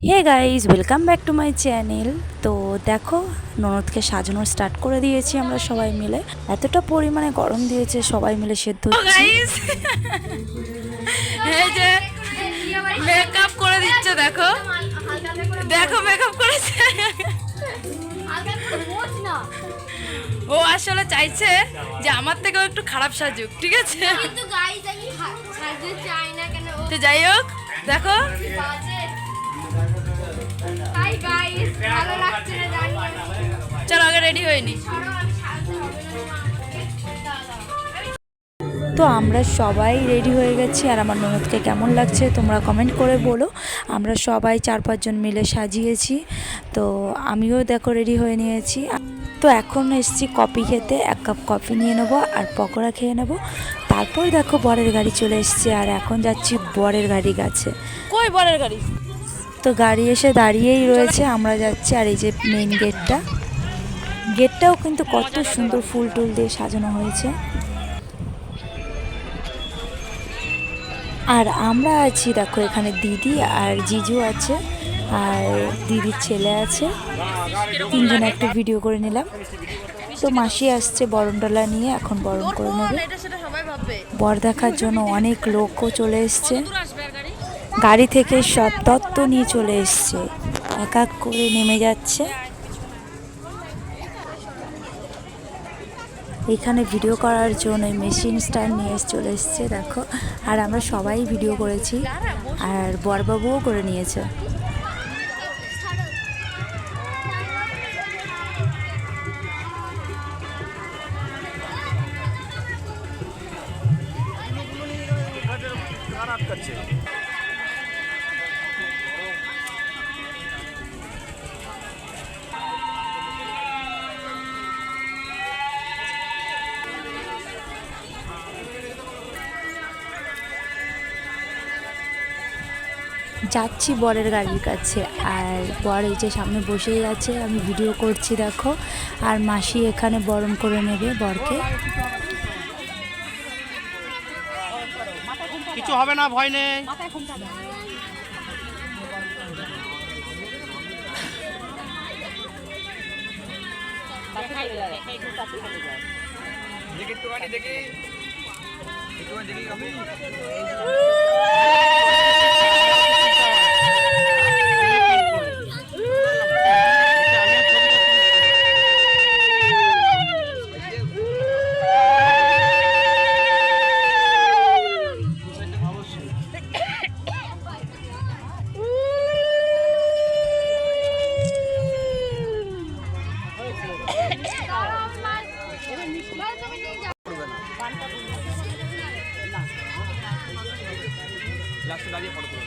Hey guys, welcome back to my channel. তো দেখো, ননদকে সাজানো স্টার্ট করে দিয়েছি আমরা সবাই মিলে। এতটা পরিমাণে গরম দিয়েছে, সবাই মিলে সেদ্ধ হচ্ছি। এই যে মেকআপ করে দিচ্ছে, দেখো দেখো মেকআপ করেছে। ও আসলে চাইছে যে আমার থেকেও একটু খারাপ সাজুক, ঠিক আছে? তো যাই হোক, দেখো চলো আগে রেডি হয়নি। তো আমরা সবাই রেডি হয়ে গেছি, আর আমার ননদকে কেমন লাগছে তোমরা কমেন্ট করে বলো। আমরা সবাই 4-5 জন মিলে সাজিয়েছি। তো আমিও দেখো রেডি হয়ে নিয়েছি। তো এখন এসেছি কফি খেতে, 1 কাপ কফি নিয়ে নেবো আর পকোড়া খেয়ে নেবো। তারপর দেখো বরের গাড়ি চলে এসছে, আর এখন যাচ্ছি বরের গাড়ি কাছে। কই বরের গাড়ি? তো গাড়ি এসে দাঁড়িয়েই রয়েছে, আমরা যাচ্ছি। আর এই যে মেইন গেটটাও কিন্তু কত সুন্দর ফুল টুল দিয়ে সাজানো হয়েছে। আর আমরা আছি দেখো, এখানে দিদি আর জিজু আছে, আর দিদির ছেলে আছে। 3জনে একটু ভিডিও করে নিলাম। তো মাসি আসছে বরণডালা নিয়ে, এখন বরণ করে নেবে। বর দেখার জন্য অনেক লোকও চলে এসছে, গাড়ি থেকে সব তত্ত্ব নিয়ে চলে এসছে, এক এক করে নেমে যাচ্ছে। এখানে ভিডিও করার জন্য মেশিন স্ট্যান্ড নিয়ে চলে এসছে দেখো। আর আমরা সবাই ভিডিও করেছি, আর বরবাবুও করে নিয়েছে। যাচ্ছি বরের গাড়ির কাছে, আর বর এই যে সামনে বসেই আছে, আমি ভিডিও করছি দেখো। আর মাসি এখানে বরণ করে নেবে বরকে। কিছু হবে না, ভয় নেই। দাঁড়িয়ে ফটো তুলে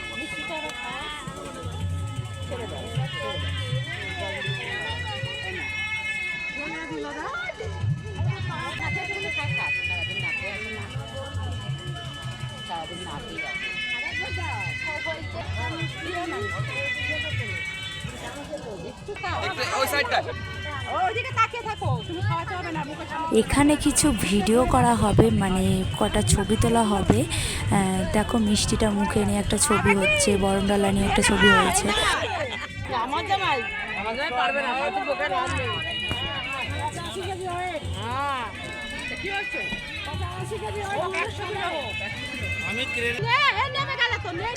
ওই সাইডটা। এখানে কিছু ভিডিও করা হবে, মানে কটা ছবি তোলা হবে। দেখো মিষ্টিটা মুখে নিয়ে একটা ছবি হচ্ছে, বরণডালা নিয়ে একটা ছবি হয়েছে।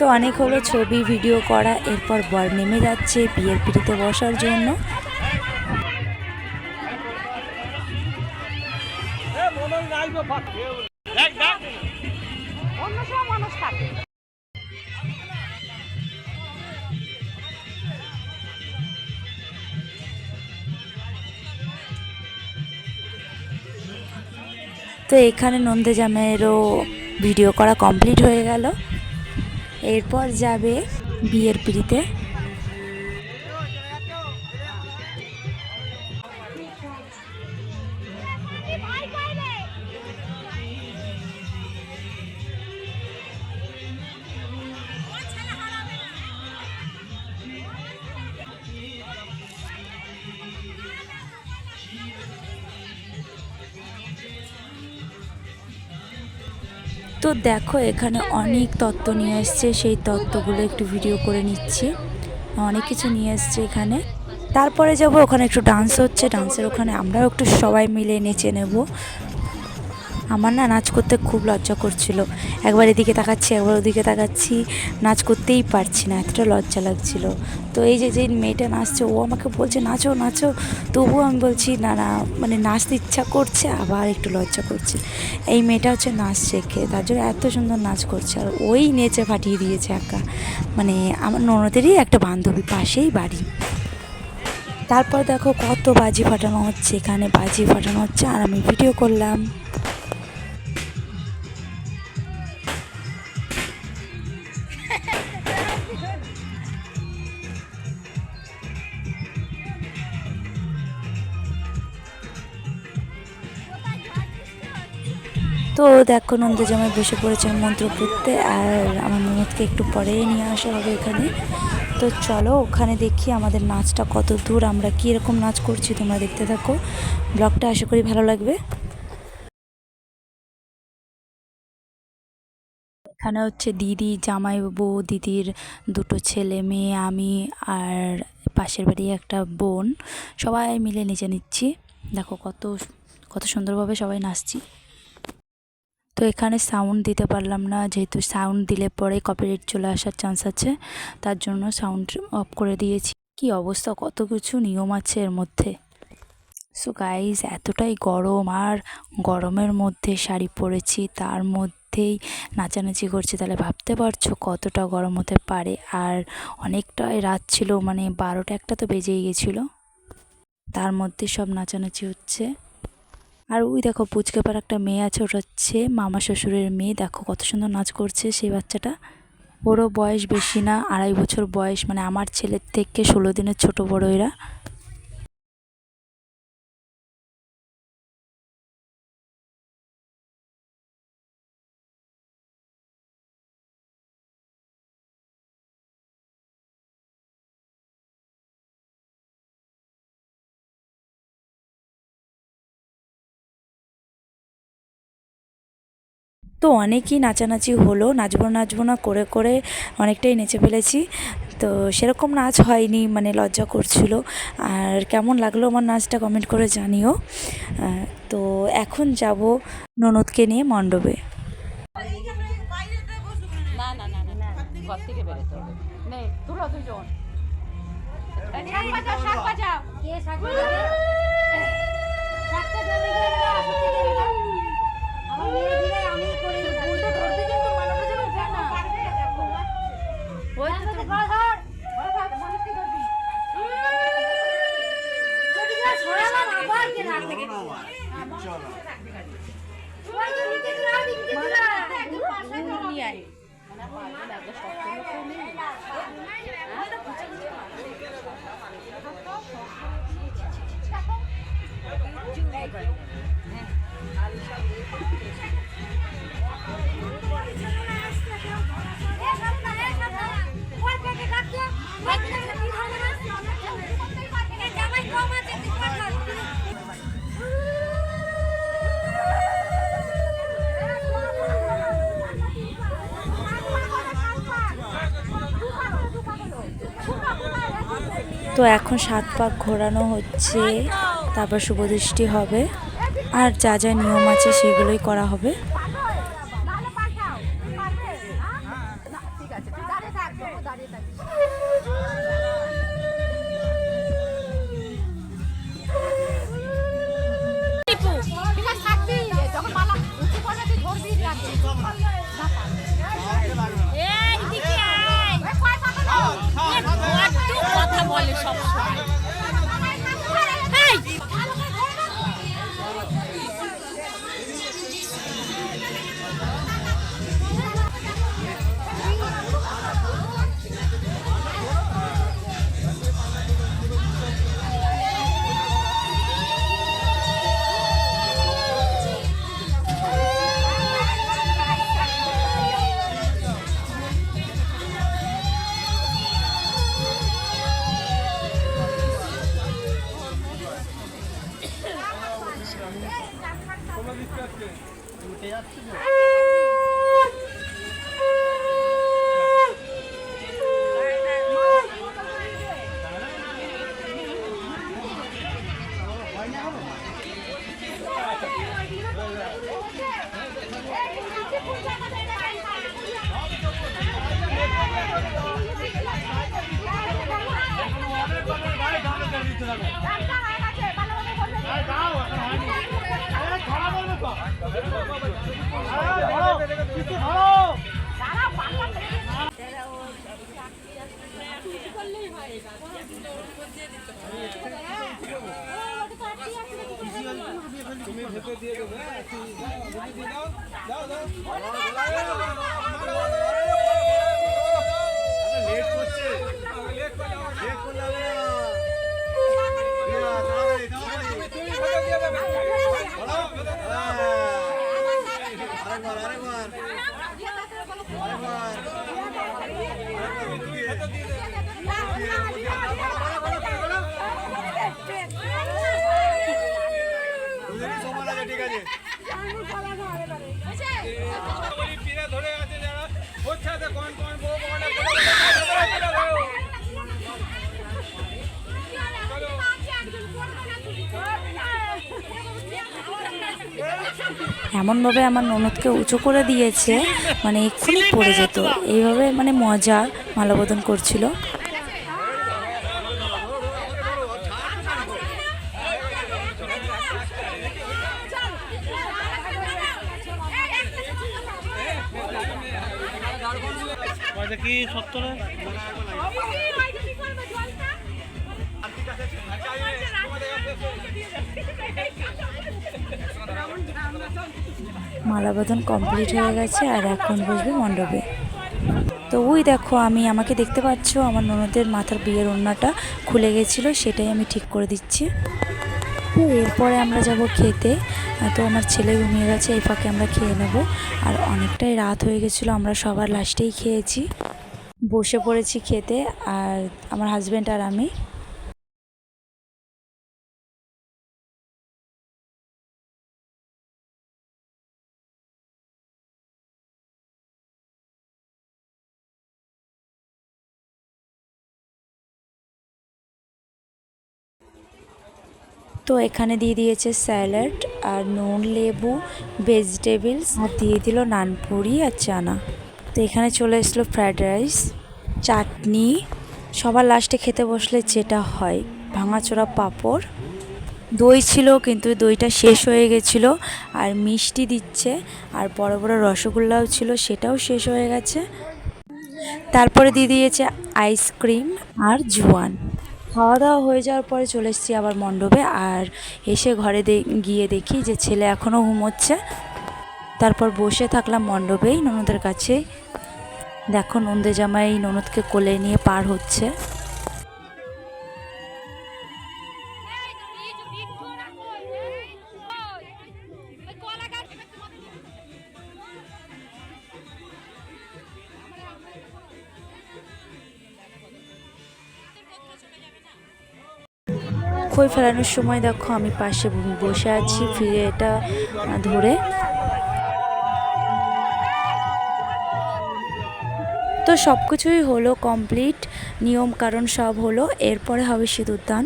তো অনেক হলো ছবি ভিডিও করা, এরপর বর নেমে যাচ্ছে বিয়ের পিড়িতে বসার জন্য। তো এখানে নন্দে জামাইয়েরও ভিডিও করা কমপ্লিট হয়ে গেল। এরপর যাবে বিয়ের পিড়িতে। তো দেখো এখানে অনেক তত্ত্ব নিয়ে আসছে, সেই তত্ত্বগুলো একটু ভিডিও করে নিচ্ছি। অনেক কিছু নিয়ে এসছে এখানে। তারপরে যাব ওখানে একটু ডান্স হচ্ছে, ডান্সের ওখানে আমরাও একটু সবাই মিলে নেচে নেব। আমার না নাচ করতে খুব লজ্জা করছিল, একবার এদিকে তাকাচ্ছি একবার ওদিকে তাকাচ্ছি, নাচ করতেই পারছি না, এতটা লজ্জা লাগছিল। তো এই যে মেয়েটা নাচছে ও আমাকে বলছে নাচো নাচো, তবুও আমি বলছি না না, মানে নাচতে ইচ্ছা করছে আবার একটু লজ্জা করছে। এই মেয়েটা হচ্ছে নাচ শেখে, তার জন্য এত সুন্দর নাচ করছে, আর ওই নেচে ফাটিয়ে দিয়েছে একা। মানে আমার ননদেরই একটা বান্ধবী, পাশেই বাড়ি। তারপর দেখো কত বাজি ফাটানো হচ্ছে, এখানে বাজি ফাটানো হচ্ছে আর আমি ভিডিও করলাম। তো দেখো নন্দ জামাই বসে পড়েছে মন্ত্র পড়তে, আর আমার ননদকে একটু পরেই নিয়ে আসা হবে এখানে। তো চলো ওখানে দেখি আমাদের নাচটা কত দূর, আমরা কীরকম নাচ করছি, তোমরা দেখতে থাকো ব্লগটা, আশা করি ভালো লাগবে। এখানে হচ্ছে দিদি, জামাইবাবু, দিদির দুটো ছেলে মেয়ে, আমি আর পাশের বাড়ি একটা বোন, সবাই মিলে নেচে নিচ্ছি। দেখো কত কত সুন্দরভাবে সবাই নাচছি। তো এখানে সাউন্ড দিতে পারলাম না, যেহেতু সাউন্ড দিলে পরে কপিরাইট চলে আসার চান্স আছে, তার জন্য সাউন্ড অফ করে দিয়েছি। কি অবস্থা, কত কিছু নিয়ম আছে এর মধ্যে। সো গাইজ এতটাই গরম, আর গরমের মধ্যে শাড়ি পরেছি, তার মধ্যেই নাচানাচি করছি, তাহলে ভাবতে পারছো কতটা গরম হতে পারে। আর অনেকটাই রাত ছিল, মানে 12টা-1টা তো বেজেই গেছিলো, তার মধ্যে সব নাচানাচি হচ্ছে। আর ওই দেখো পুচকেপার একটা মেয়ে আছে, ওটা হচ্ছে মামা শ্বশুরের মেয়ে, দেখো কত সুন্দর নাচ করছে সেই বাচ্চাটা। ওরও বয়স বেশি না, 2.5 বছর বয়স, মানে আমার ছেলের থেকে 16 দিনের ছোট বড় এরা। তো অনেকই নাচানাচি হলো, নাচবো নাচবো না করে করে অনেকটাই নেচে ফেলেছি। তো সেরকম নাচ হয়নি, মানে লজ্জা করছিল। আর কেমন লাগলো আমার নাচটা কমেন্ট করে জানিও। তো এখন যাব ননদকে নিয়ে মণ্ডপে। না না না না, ঘর থেকে বেরোতে হবে। নে তুলো দুজন, শাক বাজাও শাক বাজাও। কে শাক বাজাবে? শাকটা জমি গেলে আসতে দেবে না। আমার মেয়ে দিলে আমি করে উল্টো ধরতে কিন্তু মানানো যাবে না। ওই তো ধর ধর মনিষ্টি করবি। যদি না ছড়ালাম আবার কে রাখবে কে? চলো। ওই তো নিতে দাও নিতে দাও। একদম পাশে নিয়ে আয়। মানে পারবে না, তো শক্ত লোক নেই। তো এখন 7 পাক ঘোরানো হচ্ছে, তারপর শুভদৃষ্টি হবে, আর যা যা নিয়ম আছে সেগুলোই করা হবে। কথা বলে সব সময়। ঠিক আছে ধরে আছে যারা হচ্ছে কোন কোন বউ এমনভাবে আমার ননদকে উঁচু করে দিয়েছে, মানে এক্ষুনি পড়ে যেত। এইভাবে মানে মজা মালাবদন করছিল। কি সত্তর মালাবদন কমপ্লিট হয়ে গেছে আর এখন বসবে মণ্ডপে। তো ওই দেখো আমাকে দেখতে পাচ্ছ, আমার ননদের মাথার বিয়ের ওড়নাটা খুলে গেছিলো, সেটাই আমি ঠিক করে দিচ্ছি। তো এরপরে আমরা যাব খেতে। তো আমার ছেলে ঘুমিয়ে গেছে, এই ফাঁকে আমরা খেয়ে নেব। আর অনেকটাই রাত হয়ে গেছিলো, আমরা সবার লাস্টেই খেয়েছি। বসে পড়েছি খেতে, আর আমার হাজব্যান্ড আর আমি। তো এখানে দিয়ে দিয়েছে স্যালাড আর নুন, লেবু, ভেজিটেবলস, আর দিয়ে দিল নানপুরি আর চানা। তো এখানে চলে এসলো ফ্রায়েড রাইস, চাটনি। সবার লাস্টে খেতে বসলে যেটা হয়, ভাঙাচোরা পাঁপড়, দই ছিল কিন্তু দইটা শেষ হয়ে গেছিলো। আর মিষ্টি দিচ্ছে, আর বড় বড় রসগোল্লাও ছিল, সেটাও শেষ হয়ে গেছে। তারপরে দিয়ে দিয়েছে আইসক্রিম আর জোয়ান। খাওয়া দাওয়া হয়ে যাওয়ার পরে চলে এসেছি আবার মণ্ডপে। আর এসে ঘরে গিয়ে দেখি যে ছেলে এখনও ঘুমোচ্ছে। তারপর বসে থাকলাম মণ্ডপেই ননদের কাছে। দেখো নন্দে জামাই ননদকে কোলে নিয়ে পার হচ্ছে। খই ফেলানোর সময় দেখো আমি পাশে বসে আছি, ফিরে এটা ধরে। তো সব কিছুই হলো কমপ্লিট, নিয়ম কারণ সব হলো। এরপরে হবে সিঁদুরদান।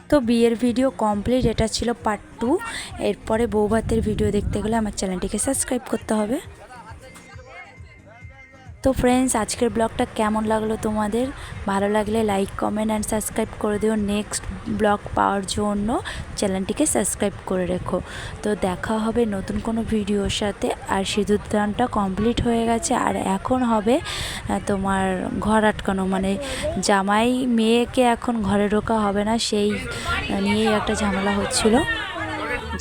তো বিয়ের ভিডিও কমপ্লিট, এটা ছিল পার্ট 2। এরপরে বৌভাতের ভিডিও দেখতে গেলে আমার চ্যানেলটিকে সাবস্ক্রাইব করতে হবে। তো ফ্রেন্ডস, আজকের ব্লগটা কেমন লাগলো তোমাদের? ভালো লাগলে লাইক, কমেন্ট অ্যান্ড সাবস্ক্রাইব করে দিও। নেক্সট ব্লগ পাওয়ার জন্য চ্যানেলটিকে সাবস্ক্রাইব করে রেখো। তো দেখা হবে নতুন কোনো ভিডিওর সাথে। আর সিঁদুরদানটা কমপ্লিট হয়ে গেছে, আর এখন হবে তোমার ঘর আটকানো, মানে জামাই মেয়েকে এখন ঘরে ঢোকা হবে না, সেই নিয়েই একটা ঝামেলা হচ্ছিল।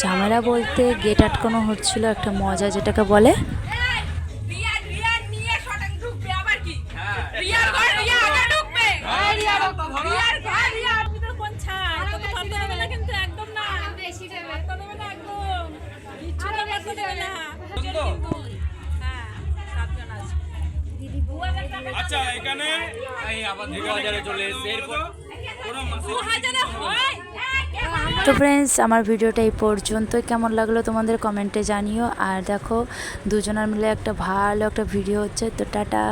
ঝামেলা বলতে গেট আটকানো হচ্ছিল, একটা মজা যেটাকে বলে। আচ্ছা এখানে এই আবার 2000-এ চলে এসেছে, এরপর কোনো মাসে তো ফ্রেন্ডস, আমার ভিডিওটা এই পর্যন্তই। কেমন লাগলো তোমাদের কমেন্টে জানিও। আর দেখো দুজনের মিলে একটা ভালো একটা ভিডিও হচ্ছে। তো টাটা।